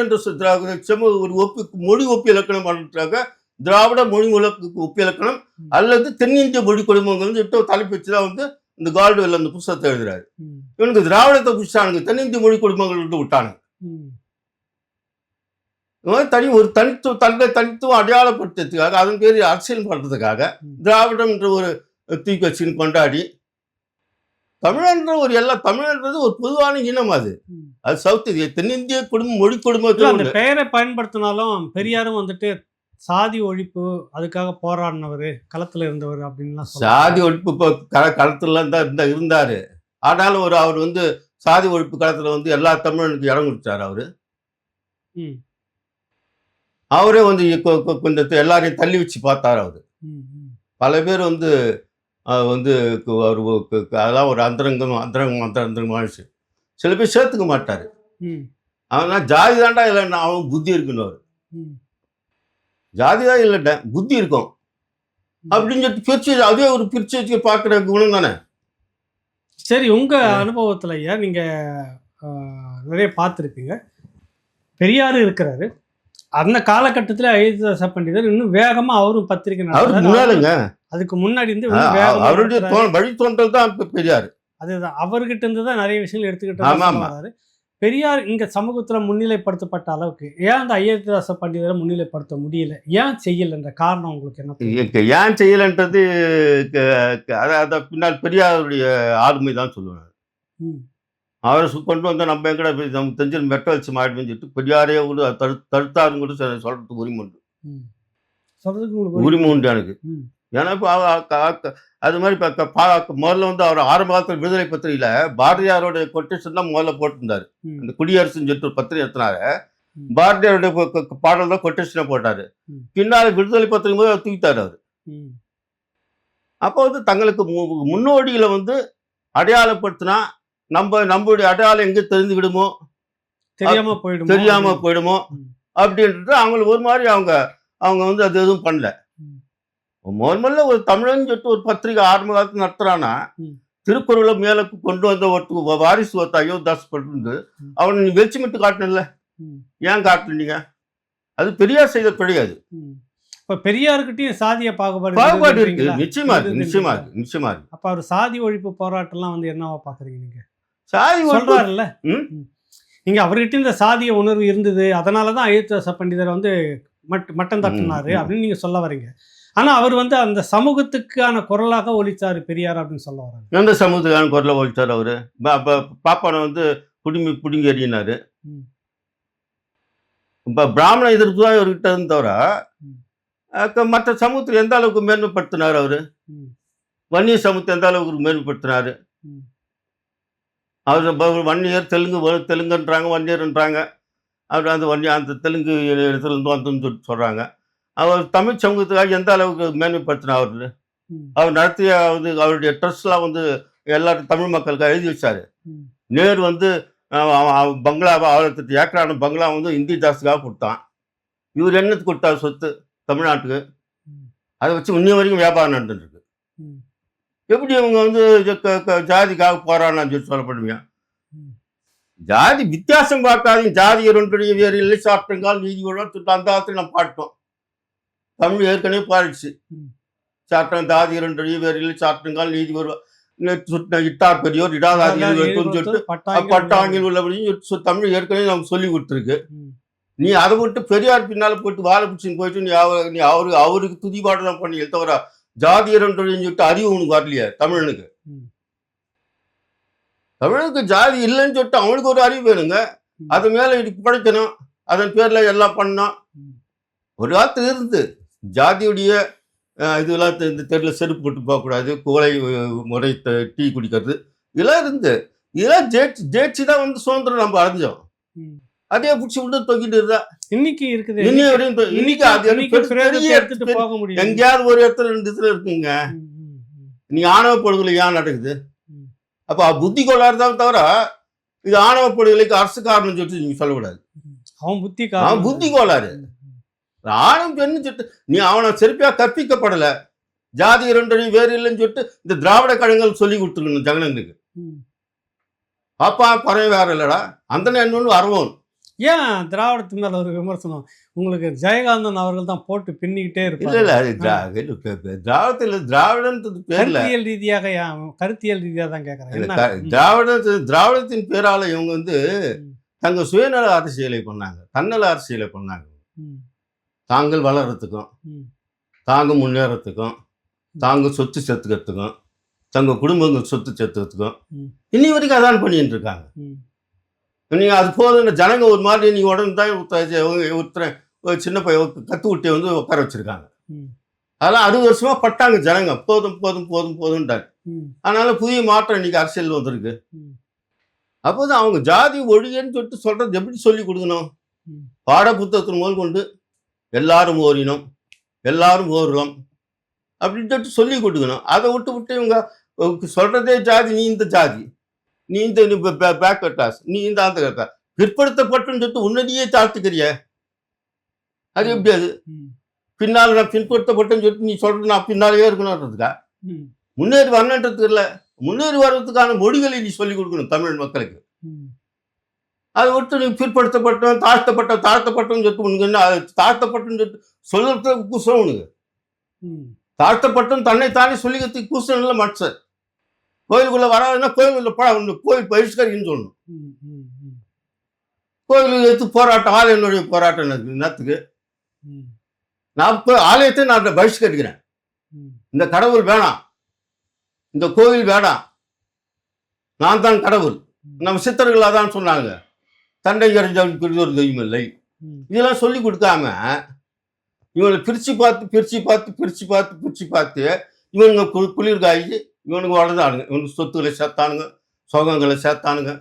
ஒரு மொழி ஒப்பி இலக்கணம் பண்ணுறாங்க. திராவிட மொழி ஒப்பி இலக்கணம் அல்லது தென்னிந்திய மொழி குடும்பங்கள் தலைப்பு வச்சுதான் இந்த கால்டுவெல் அந்த புத்தகத்தை எழுதுறாரு. இவனுக்கு திராவிடத்தை புடிச்சானுங்க, தென்னிந்திய மொழி குடும்பங்கள் விட்டானுங்க. ஒரு தனித்துவம் அடையாளப்படுத்துறதுக்காக, அதன் பேர் அரசியல் பண்றதுக்காக திராவிடம் என்ற ஒரு தூக்கி வச்சுன்னு கொண்டாடி, தமிழன்ற தமிழன்றது ஒரு பொதுவான இனம். அது சவுத் தென்னிந்திய மொழி குடும்பத்தில் அந்த பெயரை பயன்படுத்தினாலும் பெரியாரும் சாதி ஒழிப்பு அதுக்காக போராடினவர், களத்துல இருந்தவர் அப்படின்லாம். சாதி ஒழிப்பு இப்போ களத்துல தான் இருந்தாரு. ஆனாலும் அவர் சாதி ஒழிப்பு களத்துல எல்லா தமிழனுக்கு இடம் கொடுத்தாரு. அவரே கொஞ்சம் எல்லாரையும் தள்ளி வச்சு பார்த்தாரு. அவரு பல பேர் அதெல்லாம் ஒரு அந்தரங்கமான விஷயம். சில பேர் சேர்த்துக்க மாட்டாரு. அவனா ஜாதி தாண்டா இல்லைன்னா அவன் புத்தி இருக்குன்னு, அவரு ஜாதிதான் இல்லைட்ட புத்தி இருக்கும் அப்படின்னு சொல்லிட்டு பிரிச்சு, அதே ஒரு பிரிச்சு வச்சு பார்க்குற குணம் தானே. சரி, உங்க அனுபவத்துல ஐயா நீங்க நிறைய பார்த்துருப்பீங்க. பெரியாரு இருக்கிறாரு, அந்த காலகட்டத்தில் அயோத்திதாச பண்டிதர் இன்னும் வேகமா அவரும் பத்திரிகை நடத்துறாங்க. அதுக்கு முன்னாடி அவருடைய வழித்தோன்றல் தான் பெரியார். அதுதான் அவர்கிட்ட இருந்து தான் நிறைய விஷயங்கள் எடுத்துக்கிட்டு பெரியார் இங்க சமூகத்துல முன்னிலைப்படுத்தப்பட்ட அளவுக்கு ஏன் அந்த அயோத்திதாச பண்டிதரை முன்னிலைப்படுத்த முடியல, ஏன் செய்யலன்ற காரணம் உங்களுக்கு என்ன? ஏன் செய்யலன்றது பின்னால் பெரியாருடைய ஆளுமை தான் சொல்லுவாங்க. அவரை கொண்டு வந்தால் நம்ம எங்கடா நமக்கு தெரிஞ்சு மெட்ட வச்சு மாட்டேன்னு சொல்லிட்டு பெரியாரே தடுத்தாருன்னு கூட சொல்றதுக்கு உரிமை உண்டு. உரிமை உண்டு எனக்கு. ஏன்னா இப்போ அது மாதிரி முதல்ல அவர் ஆரம்ப காலத்தில் விடுதலை பத்திரிகையில பாரதியாரோட கொட்டேஷன் தான் முதல்ல போட்டிருந்தாரு. அந்த குடியரசுன்னு சொல்லிட்டு ஒரு பத்திரிகை எடுத்தினாரு. பாரதியாருடைய பாடல் தான் கொட்டேஷனை போட்டாரு. பின்னால விடுதலை பத்திரிகை போது அவர் தூக்கிட்டாரு. அவர் அப்போ வந்து தங்களுக்கு முன்னோடிகளை வந்து அடையாளப்படுத்தினா நம்மளுடைய அடையாளம் எங்கே தெரிந்து விடுமோ, தெரியாம போயிடுமோ அப்படின்றது அவங்களுக்கு ஒரு மாதிரி அவங்க வந்து அது எதுவும் பண்ணல. முதல்ல ஒரு தமிழன் சொல்லிட்டு ஒரு பத்திரிகை ஆரம்ப காலத்துல நடத்துறானா, திருக்குறளை மேல கொண்டு வந்த ஒரு வாரிசு அயோத்தாஸ் பட்டு அவனை நீ வெளிச்சமிட்டு காட்டணும்ல, ஏன் காட்டலீங்க? அது பெரியார் செய்த கிடையாது. இப்ப பெரியார்கிட்டயும் சாதிய பாகுபாடு இருக்கு, நிச்சயமா இருக்கு. அப்ப அவர் சாதி ஒழிப்பு போராட்டம்லாம் வந்து என்னவா பாக்குறீங்க நீங்க? சாதி சொல்றாருல்ல, நீங்க அவர்கிட்ட இந்த சாதிய உணர்வு இருந்தது, அதனாலதான் அயோத்திதாச பண்டிதர் வந்து மட்டம் தட்டினாரு அப்படின்னு நீங்க சொல்ல வரீங்க. ஆனா அவர் வந்து அந்த சமூகத்துக்கான குரலாக ஒலிச்சாரு பெரியார் அப்படின்னு சொல்ல வராங்க. எந்த சமூகத்துக்கான குரலை ஒலிச்சாரு அவரு? பாப்பானை வந்து புடுங்கி எறியினாரு. இப்ப பிராமண எதிர்ப்பு தான் இவர்கிட்ட இருந்து தவிர மற்ற சமூகத்தில் எந்த அளவுக்கு மேன்மைப்படுத்தினார் அவரு? வன்னிய சமூகத்தை எந்த அளவுக்கு மேன்மைப்படுத்தினாரு? அவர் வன்னியர் தெலுங்குன்றாங்க, வன்னியர்ன்றாங்க. அவர் அந்த தெலுங்கு இடத்துலேருந்து வந்துன்னு சொல்லிட்டு சொல்கிறாங்க. அவர் தமிழ் சமூகத்துக்காக எந்த அளவுக்கு மேன்மைப்படுத்தினார் அவர்? அவர் நடத்திய வந்து அவருடைய ட்ரஸ்ட்லாம் வந்து எல்லாரும் தமிழ் மக்களுக்காக எழுதி வச்சாரு. நேரு வந்து பங்களாவை 1008 ஏக்கரான பங்களா வந்து இந்தி தாஸுக்காக கொடுத்தான். இவர் என்னத்துக்கு கொடுத்தார் சொத்து தமிழ்நாட்டுக்கு? அதை வச்சு இன்னும் வரைக்கும் வியாபாரம் நடந்துருக்கு. எப்படி இவங்க வந்து ஜாதிக்காக போராடினான்னு சொல்லி சொல்லப்படுவியா? ஜாதி வித்தியாசம் பார்க்காதீங்க. ஜாதி இரண்டுடைய வேறு இல்லை சாப்பிட்டுங்கால் நீதி அந்த காலத்தில் நம்ம பாட்டோம். தமிழ் ஏற்கனவே பாடிச்சு. சாப்பிட்டோம் ஜாதி இரண்டுடைய வேறு இல்லை சாப்பிட்டுங்கால் நீதி வருவா இட்டார் பெரியோர் இடாதாதி சொல்லிட்டு பட்டாங்கில் உள்ளபடியும் தமிழ் ஏற்கனவே நமக்கு சொல்லி கொடுத்துருக்கு. நீ அதை விட்டு பெரியார் பின்னால போயிட்டு வாழை பிடிச்சின்னு போயிட்டு நீ அவருக்கு துதிபாடலாம் பண்ணி தவிர ஜாதி இரண்டுன்னு சொல்லிட்டு அறிவு உனக்கு வரலையா தமிழனுக்கு? தமிழுக்கு ஜாதி இல்லைன்னு சொல்லிட்டு அவனுக்கு ஒரு அறிவு வேணுங்க. அது மேல இதுக்கு படைக்கணும், அதன் பேர்ல எல்லாம் பண்ணோம். ஒரு காலத்துல இருந்து ஜாதியுடைய இதெல்லாம் இந்த தெருவில் செருப்பு போட்டு போகக்கூடாது, கோலை முறை டீ குடிக்கிறது, இதெல்லாம் இருந்து இதெல்லாம் ஜெயிச்சு தான் வந்து சுதந்திரம் நம்ம அடைஞ்சோம். அதே பிடிச்சி விட்டு தொங்கிட்டு இருந்தா இன்னைக்கு இருக்குது. எங்கேயாவது ஒரு இடத்துல 2 இடத்துல இருக்குங்க. நீ ஆணவ படுகொலை ஏன் நடக்குது? அப்ப புத்தி கோளாறு தான் தவிர இது ஆணவ படுகொலைக்கு அரசு காரணம் சொல்லிட்டு நீங்க சொல்லக்கூடாது. அவன் புத்தி கோளாறு. ஆணும் பெண்ணு சொல்லிட்டு நீ அவனை செருப்பியா கற்பிக்கப்படலை. ஜாதி இரண்டையும் வேறு இல்லைன்னு சொல்லிட்டு இந்த திராவிட கழகங்கள் சொல்லி கொடுத்துருக்கணும் ஜனங்களுக்கு. பாப்பா குறைய வேற இல்லடா அந்த என்னன்னு வரவும். ஏன் திராவிடத்து மேல ஒரு விமர்சனம்? உங்களுக்கு ஜெயகாந்தன் அவர்கள் தான் போட்டு பின்னிக்கிட்டே இருப்பாங்க. கருத்தியல் ரீதியாக தான் கேட்கறேன். திராவிடத்தின் பேரால இவங்க வந்து தங்க சுயநல அரசியலை பண்ணாங்க, தன்னல அரசியலை பண்ணாங்க. தாங்கள் வளர்றதுக்கும், தாங்க முன்னேறத்துக்கும், தாங்க சொத்து சேர்த்துக்கிறதுக்கும், தங்க குடும்பங்கள் சொத்து சேர்த்துக்கிறதுக்கும் இன்னி வரைக்கும் அதான் பண்ணிட்டு இருக்காங்க. நீங்க அது போதும் ஜனங்க ஒரு மாதிரி நீ உடனே தான் ஒருத்தர் சின்ன பையன் கத்து விட்டே வந்து உட்கார வச்சிருக்காங்க. அதெல்லாம் 60 வருஷமா பட்டாங்க ஜனங்க. போதும் போதும் போதும் போதும்ட்டாங்க. அதனால புதிய மாற்றம் இன்னைக்கு அரசியல் வந்திருக்கு. அப்போது அவங்க ஜாதி ஒழியன்னு சொல்லிட்டு சொல்றது எப்படி சொல்லி கொடுக்கணும்? பாட புத்தகத்தின் முதல் கொண்டு எல்லாரும் ஓரினோம், எல்லாரும் ஓடுறோம் அப்படின்னு சொல்லிட்டு சொல்லி கொடுக்கணும். அதை விட்டு இவங்க சொல்றதே ஜாதி, நீ இந்த ஜாதி, நீ இந்த பேக்வர்ட் கிளாஸ், நீ இந்த அந்த கிளாஸ், பிற்படுத்தப்பட்டுன்னு சொல்லிட்டு உன்னடியே தாழ்த்துக்கிறிய. அது எப்படி? அது பின்னால் நான் பின்படுத்தப்பட்டுன்னு சொல்லிட்டு நீ சொல்றது நான் பின்னாலேயே இருக்கணும்ன்றதுக்கா? முன்னேறி வரணுன்றதுக்கு இல்லை, முன்னேறி வர்றதுக்கான மொழிகளை நீ சொல்லிக் கொடுக்கணும் தமிழ் மக்களுக்கு. அதை விட்டு நீ பிற்படுத்தப்பட்டோம் தாழ்த்தப்பட்டோம்னு சொல்லிட்டு உனக்கு என்ன தாழ்த்தப்பட்டோன்னு சொல்லிட்டு சொல்றதுக்கு கூசம் உனக்கு. தாழ்த்தப்பட்டும் தன்னைத்தானே சொல்லிக்கிறதுக்கு கூசம் இல்லை. மனுஷன் கோயிலுக்குள்ள வராதுன்னா கோயில் பகிஷ்கரின்னு சொல்லணும். கோயிலுக்கு எடுத்து போராட்டம், ஆலயனுடைய போராட்டம் என்னத்துக்கு? நான் ஆலயத்தை நான் பகிஷ்கரிக்கிறேன். இந்த கடவுள் வேணாம், இந்த கோவில் வேணாம், நான் தான் கடவுள். நம்ம சித்தர்கள் அதான் சொன்னாங்க, தண்டை அறிஞ்சவன் பெரிதொரு தெய்வம் இல்லை. இதெல்லாம் சொல்லி கொடுக்காம இவங்களை பிரிச்சு பார்த்து இவனுங்க குளிர்காயி இவனுக்கு வளர்ந்தானுங்க. இவனுக்கு சொத்துக்களை சேர்த்தானுங்க, சோகங்களை சேர்த்தானுங்க,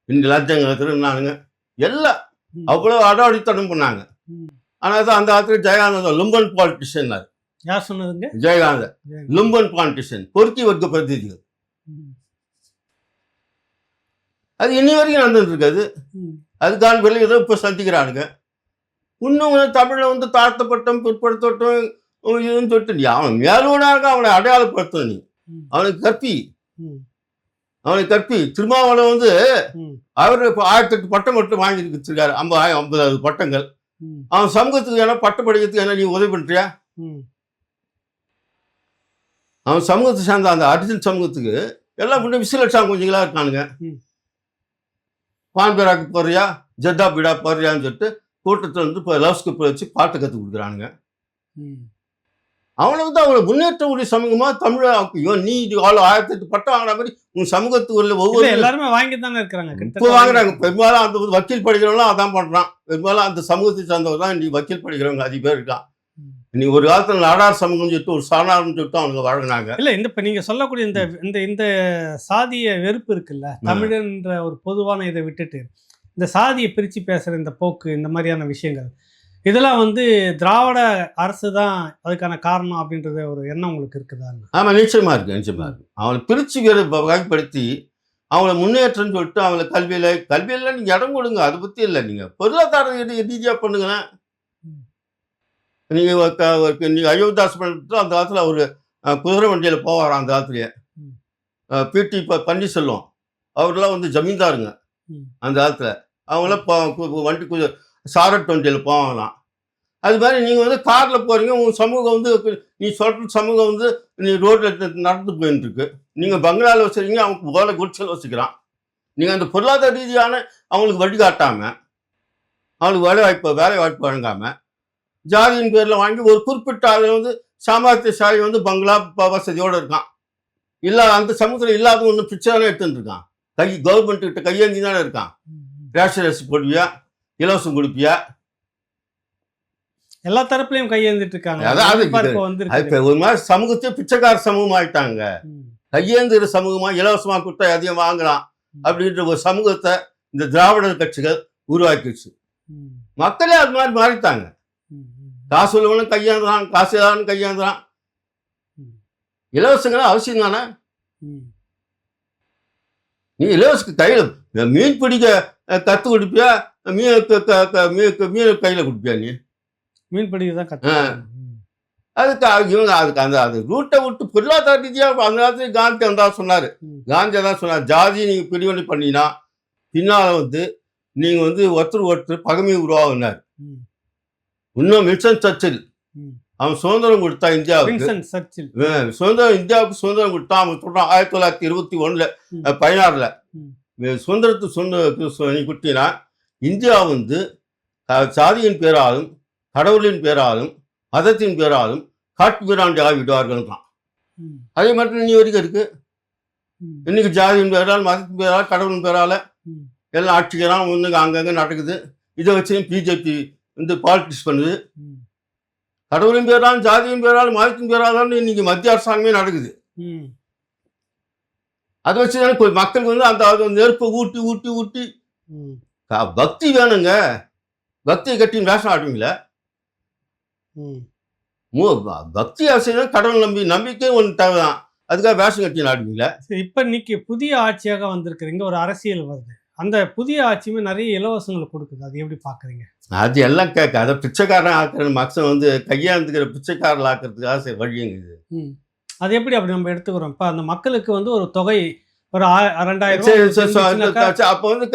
இன்னும் லஞ்சங்களை திருநானுங்க, எல்லாம் அவ்வளோ அடாடித்தனம் பண்ணாங்க. ஆனால் தான் அந்த காலத்துல ஜெயகாந்தன் லும்பன் பாலிட்டிஷியன். யார் சொன்னதுங்க? ஜெயகாந்த. லும்பன் பிளான்டேஷன் பொறுக்கி வர்க்க பிரதிநிதிகள். அது இன்னி வரைக்கும் நடந்துட்டு இருக்காது. அதுக்கான பேர்ல ஏதோ இப்போ சந்திக்கிறானுங்க. இன்னும் தமிழில் வந்து தாழ்த்தப்பட்டம் பிற்படுத்தட்டும் இதுன்னு சொல்லிட்டு அவன் மேலூனாக அவனை அடையாளப்படுத்த நீ அவனுக்கு கற்பி திருமாவளவன் வந்து அவர் இப்போ 1008 பட்டம் மட்டும் வாங்கி வச்சிருக்காரு. 50 பட்டங்கள். அவன் சமூகத்துக்கு ஏன்னா பட்டம் படிக்கிறதுக்கு என்ன நீ உதவி பண்றியா? அவன் சமூகத்தை சேர்ந்த அந்த அர்ஜுன் சமூகத்துக்கு எல்லாம் பண்ணி விசிலட்சாங்க கொஞ்சங்களா இருக்கானுங்க. பான்பேராக்கு போறியா ஜெத்தா பீடா போறியான்னு சொல்லிட்டு கூட்டத்தில் வந்து இப்போ லவ்ஸ்கிப் வச்சு பாட்டு கற்றுக் கொடுக்குறானுங்க. அவனை வந்து அவங்களை முன்னேற்றக்கூடிய சமூகமாக தமிழை நீ 1008 பட்டம் வாங்கின மாதிரி உன் சமூகத்துக்கு உள்ள ஒவ்வொரு எல்லாருமே வாங்கி தானே இருக்கிறாங்க. இப்போ வாங்குறாங்க. பெரும்பாலும் அந்த வக்கீல் படிக்கிறவங்களாம் அதான் பண்ணுறான். பெரும்பாலும் அந்த சமூகத்தை சார்ந்தவர் தான் நீ வக்கீல் படிக்கிறவங்க அதிக பேர் இருக்கான். நீ ஒரு காலத்தில் நாடார் சமூகம் சொல்லிட்டு ஒரு சாணார்னு சொல்லிட்டு அவங்க வழங்கினாங்க. இல்லை இப்போ நீங்கள் சொல்லக்கூடிய இந்த சாதிய வெறுப்பு இருக்குல்ல, தமிழன்ற ஒரு பொதுவான இதை விட்டுட்டு இந்த சாதியை பிரித்து பேசுகிற இந்த போக்கு, இந்த மாதிரியான விஷயங்கள், இதெல்லாம் வந்து திராவிட அரசு தான் அதுக்கான காரணம் அப்படின்றது ஒரு எண்ணம் உங்களுக்கு இருக்குதா? ஆமாம், நிச்சயமாக இருக்கு. அவங்களை பிரித்து வகைப்படுத்தி அவங்கள முன்னேற்றம்னு சொல்லிட்டு அவங்கள கல்வியில் நீங்கள் இடம் கொடுங்க. அதை பற்றி இல்லை, நீங்கள் பொருளாதார ரீதியாக பண்ணுங்களேன். நீங்கள் அயோத்திதாஸ் பண்ணிட்டு அந்த காலத்தில் ஒரு குதிரை வண்டியில் போவாராம். அந்த காலத்துலேயே பிடி பன்னீர்செல்வம் அவரெல்லாம் வந்து ஜமீன்தாருங்க. அந்த காலத்தில் அவங்களாம் வண்டி சாரட் வண்டியில் போவாங்களாம். அது மாதிரி நீங்கள் வந்து காரில் போகிறீங்க. உங்கள் சமூகம் வந்து நீ சொல்கிற சமூகம் வந்து நீ ரோட்டில் நடந்து போயின்ட்டுருக்கு. நீங்கள் பங்களாவில் வச்சுருக்கீங்க, அவங்க போல குடிச்சல் வச்சுக்கிறான். நீங்கள் அந்த பொருளாதார ரீதியான அவங்களுக்கு வழிகாட்டாமல், அவங்களுக்கு வேலை வாய்ப்பு வழங்காமல், ஜாதியின் பேரில் வாங்கி ஒரு குறிப்பிட்ட அதில் வந்து சாமர்த்தியசாலி வந்து பங்களா வசதியோடு இருக்கான். அந்த சமூகத்தில் இல்லாத ஒன்று பிச்சை தானே எடுத்துருக்கான். கவர்மெண்ட் கிட்ட கையேந்தி தானே இருக்கான். ரேஷன் அரிசி போடுவியா, இலவசம் கொடுப்பியா, எல்லா தரப்புலையும் கையேந்திட்டு இருக்காங்க. அதாவது ஒரு மாதிரி சமூகத்தையும் பிச்சைக்கார சமூகம் ஆயிட்டாங்க. கையேந்துகிற சமூகமாக இலவசமாக கொடுத்தா அதிகம் வாங்கலாம் அப்படின்ற ஒரு சமூகத்தை இந்த திராவிடர் கட்சிகள் உருவாக்கிடுச்சு. மக்களே அது மாதிரி மாறிட்டாங்க. காசு உள்ளவனும் கையாந்துறான், காசு ஏதாவது கையாந்துறான். இலவசங்களா அவசியம் தானே? நீ இலவச கையில் மீன் பிடிக்க கற்று கொடுப்பியா, மீன் கையில் கொடுப்பியா? நீ மீன் பிடிக்க தான் கற்று. அதுக்கு அந்த ரூட்டை விட்டு பொருளாதார ரீதியாக அந்த காலத்துல காந்தி சொன்னார். ஜாதி நீங்கள் பிரிவினை பண்ணினா பின்னால் வந்து நீங்கள் வந்து ஒருத்தர் பகைமை உருவாகினார். இன்னும் வின்சன் சர்ச்சில் அவன் சுதந்திரம் கொடுத்தா இந்தியாவுக்கு, இந்தியாவுக்கு சுதந்திரம் கொடுத்தா அவன் சொல்றான் 1921 16 சுதந்திரத்தை கொடுத்தீங்கன்னா இந்தியா வந்து சாதியின் பேராலும் கடவுளின் பேராலும் மதத்தின் பேராலும் காட்டு பேராண்டி ஆகிவிடுவார்கள் தான். அதே மாதிரி நீ வரைக்கும் இருக்கு. இன்னைக்கு ஜாதியின் பேரால், மதத்தின் பேரால், கடவுளின் பேரால எல்லாம் ஆட்சிக்கிறான் ஒன்றுங்க அங்கங்கே நடக்குது. இதை வச்சு பிஜேபி வந்து பாலிட்டிக்ஸ் பண்ணுது. கடவுளின் பேராலும் ஜாதியின் பேராலும் மதத்தின் பேராலும் இன்னைக்கு மத்திய அரசாங்கமே நடக்குது. அதை வச்சுதான் மக்களுக்கு வந்து அந்த நெருப்பை ஊட்டி ஊட்டி ஊட்டி பக்தி வேணுங்க. பக்தியை கட்டி வேஷம் ஆடுவீங்களா? பக்தி அவசியம். கடவுள் நம்பிக்கை ஒன்று தேவைதான். அதுக்காக வேஷம் கட்டி ஆடுவீங்களா? இப்ப இன்னைக்கு புதிய ஆட்சியாக வந்திருக்கிறீங்க, ஒரு அரசியல் வருது. அந்த புதிய ஆட்சியுமே நிறைய இலவசங்களை கொடுக்குது. அது எப்படி பாக்குறீங்க? அது எல்லாம் அதை பிச்சைக்காரன் ஆக்குற மக்கள் வந்து கையாந்துக்கிற பிச்சைக்காரர்கள் ஆக்குறதுக்காக வழியுங்க இது. அது எப்படி அப்படி நம்ம எடுத்துக்கிறோம்? இப்ப அந்த மக்களுக்கு வந்து ஒரு தொகை ஒரு 2000 அப்போ வந்து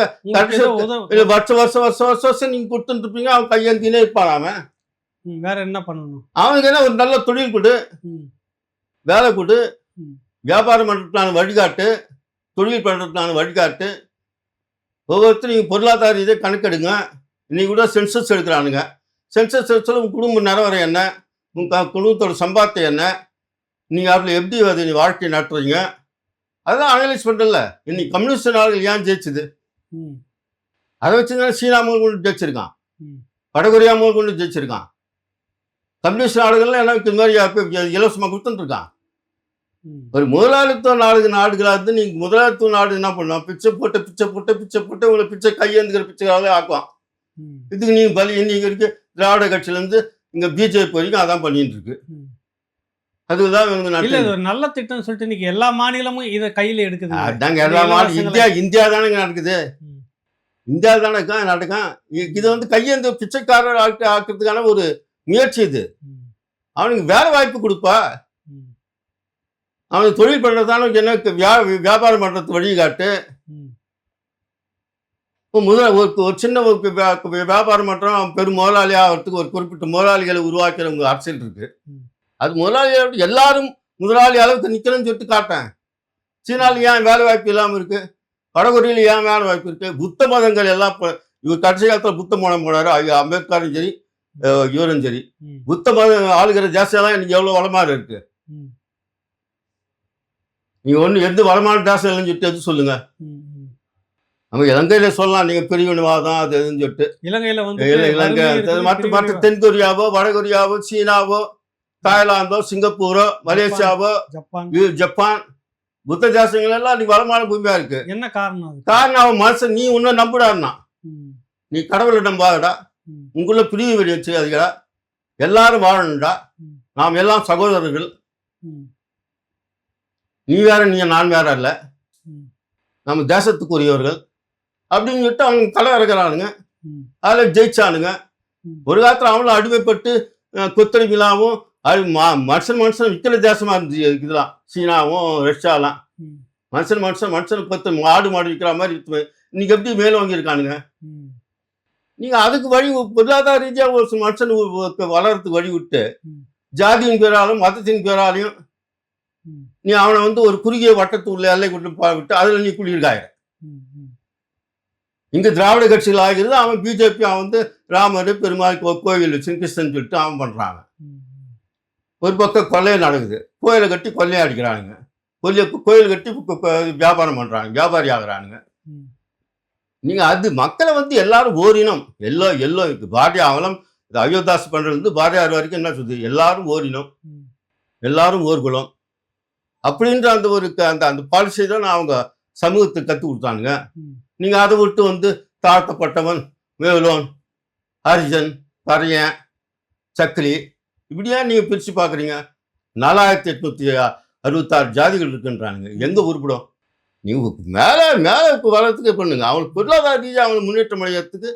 வருஷம் நீங்க கொடுத்துட்டு இருப்பீங்க. அவன் கையாந்தினே இருப்பான். வேற என்ன பண்ணணும்? அவனுக்கு என்ன ஒரு நல்ல தொழில் கொடு, வேலை கொடு, வியாபாரம் பண்றதுக்கான வழிகாட்டு, தொழில் பண்றதுக்கான வழிகாட்டு. ஒவ்வொருத்தரும் நீங்கள் பொருளாதார இதை கணக்கெடுங்க. இன்னைக்கு கூட சென்சஸ் எடுக்கிறானுங்க. சென்சஸ் எடுத்தாலும் உங்கள் குடும்ப நிலவரம் என்ன, உங்கள் குடும்பத்தோட சம்பாத்தியம் என்ன, நீங்கள் அதில் எப்படி அதை நீ வாழ்க்கையை நடத்துறீங்க, அதெல்லாம் அனலைஸ் பண்ணுறல. இன்னைக்கு கம்யூனிஸ்ட் நாடுகள் ஏன் ஜெயிச்சுது? அதை வச்சு தான் சீனா முதல் கொண்டு ஜெயிச்சிருக்கான், வடகொரியா முதல் கொண்டு ஜெயிச்சிருக்கான். கம்யூனிஸ்ட் நாடுகள்லாம் எல்லாம் இந்த மாதிரி இலவசமாக கொடுத்துட்டுருக்கான். ஒரு முதலாளித்துவ நாடுகளாக இருந்து நீங்கள் முதலாளித்துவ நாடு என்ன பண்ணுவோம்? பிச்சை போட்டு உங்களை பிச்சை கையேந்துக்கிற பிச்சைக்காக ஆக்குவான். இதுக்கு நீங்கள் இன்னைக்கு இருக்கு திராவிட கட்சியிலேருந்து இங்கே பிஜேபி வரைக்கும் அதான் பண்ணிட்டு இருக்கு. அதுதான் இவங்க இல்ல நடக்குது. இது ஒரு நல்ல திட்டம்னு சொல்லிட்டு இன்னைக்கு எல்லா மாநிலமும் இதை கையில எடுக்குது. அதாங்க எல்லா இந்தியா தானேங்க நடக்குது. இந்தியா தானே நடக்கும். இது வந்து கையேந்து பிச்சைக்காரர் ஆக்குறதுக்கான ஒரு முயற்சி இது. அவனுக்கு வேலை வாய்ப்பு கொடுப்பா, அவனுக்கு தொழில் பண்றதான எனக்கு வியாபாரம் பண்றது வழிகாட்டு. ஒரு சின்ன வியாபாரம் பண்றோம், பெரும் முதலாளி ஆகிறதுக்கு ஒரு குறிப்பிட்ட முதலாளிகளை உருவாக்கிறவங்க அரசியல் இருக்கு. அது முதலாளி எல்லாரும் முதலாளி அளவுக்கு நிக்கணும்னு சொல்லிட்டு காட்டேன். சீனால ஏன் வேலை வாய்ப்பு இல்லாமல் இருக்கு? வடகொரியில் ஏன் வேலை வாய்ப்பு இருக்கு? புத்த மதங்கள் எல்லாம் இவர் கடைசி காலத்தில் புத்த மதம் போனாரு. அம்பேத்கரும் சரி, இவரும் சரி, புத்த மதம் ஆளுகிற தேசம்லாம் இன்னைக்கு எவ்வளவு வளமாக இருக்கு. நீங்க ஒண்ணு எந்த வளமான தேசம் இல்லைன்னு சொல்லிட்டு எது சொல்லுங்க. நம்ம இலங்கையில சொல்லலாம், நீங்க பிரிவினைவாதம் அது எதுன்னு சொல்லிட்டு. இலங்கையில வந்து இலங்கை மற்ற தென்கொரியாவோ, வடகொரியாவோ, சீனாவோ, தாய்லாந்தோ, சிங்கப்பூரோ, மலேசியாவோ, ஜப்பான், புத்த தேசங்கள் எல்லாம் நீ வளமான பூமியா இருக்கு. என்ன காரணம்? காரணம் அவன் மனுஷன், நீ உன்ன நம்புடான்னா, நீ கடவுளை நம்பாதடா, உங்களுக்குள்ள பிரிவு வெடி வச்சு அதுக்கடா, எல்லாரும் வாழணும்டா, நாம் எல்லாம் சகோதரர்கள், நீ வேற நீ நான் வேற இல்ல, நம்ம தேசத்துக்குரியவர்கள் அப்படின்னு சொல்லிட்டு அவங்க தலை இறக்குறானுங்க. அதில் ஜெயிச்சானுங்க. ஒரு காலத்தில் அவங்களும் அடிமைப்பட்டு கொத்தடிமையிலாவும் மனுஷன் விற்கிற தேசமா இருந்துச்சு. இதெல்லாம் சீனாவும் ரஷ்யாலாம் மனுஷன் கொத்து மாடு விற்கிற மாதிரி இன்னைக்கு எப்படி மேலும் வாங்கியிருக்கானுங்க. நீங்க அதுக்கு வழி பொருளாதார ரீதியாக ஒரு மனுஷன் வளர்றதுக்கு வழி விட்டு ஜாதியின் பேராலும் மதத்தின் பேராலையும் நீ அவனை வந்து ஒரு குறுகிய வட்டத்து உள்ள எல்லை விட்டு அதுல நீ குளிர்காய. இங்க திராவிட கட்சிகள் ஆகிறது, அவன் பிஜேபி அவன் வந்து ராமர் பெருமாள் கோவில் வச்சு கிருஷ்ணன் சொல்லிட்டு அவன் பண்றாங்க. ஒரு பக்கம் கொள்ளையை நடக்குது, கோயிலை கட்டி கொள்ளையை அடிக்கிறானுங்க, கோயில் கட்டி வியாபாரம் பண்றாங்க, வியாபாரி ஆகுறானுங்க. நீங்க அது மக்களை வந்து எல்லாரும் ஓரினம், எல்லோ பாரதிய அவலம் அயோத்தாஸ் பண்றது வந்து பாரதியார் வரைக்கும் என்ன சொல்லுது, எல்லாரும் ஓரினம், எல்லாரும் ஓர்குலம் அப்படின்ற அந்த ஒரு அந்த பாலிசி தான் அவங்க சமூகத்துக்கு கற்றுக் கொடுத்தானுங்க. நீங்க அதை விட்டு வந்து தாழ்த்தப்பட்டவன், வேலோன், ஹரிஜன், பறையன், சக்கிலி இப்படியா நீங்க பிரிச்சு பாக்குறீங்க. 4866 ஜாதிகள் இருக்குன்றானுங்க. எங்க உருப்படும்? நீங்க மேல வளர்த்துக்கு பண்ணுங்க. அவங்களுக்கு பொருளாதார ரீதியாக அவங்களை முன்னேற்றம் அடைகிறதுக்கு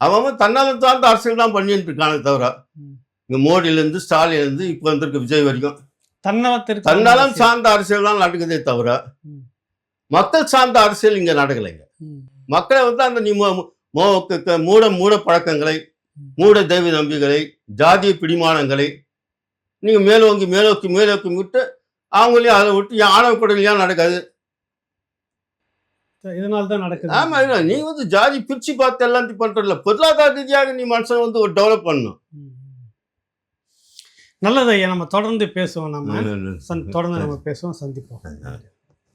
அவன் தன்னாலும் சார்ந்த அரசியல் தான் பண்ணிட்டு இருக்கானே தவிர, இங்க மோடியிலேருந்து ஸ்டாலின்லேருந்து இப்போ வந்திருக்க விஜய் வரைக்கும் தன்னாலும் சார்ந்த அரசியல் தான் நடக்குதே தவிர மக்கள் சார்ந்த அரசியல் இங்க நடக்கலைங்க. மக்களை வந்து அந்த நீ மூட பழக்கங்களை, மூட தெய்வ நம்பிக்கைகளை, ஜாதிய பிடிமானங்களை நீங்க மேலோக்கி விட்டு அவங்களையும் அதை விட்டு ஆணவ கொடலையா நடக்காது. இதனால்தான் நடக்குது. ஆமா, நீ வந்து ஜாதி பிரிச்சு பார்த்து எல்லாத்தையும் பண்றல, பொருளாதார ரீதியாக நீ மனுஷன் வந்து ஒரு டெவலப் பண்ணணும். நல்லது ஐயா, நம்ம தொடர்ந்து பேசுவோம், தொடர்ந்து நம்ம பேசுவோம், சந்திப்போம்.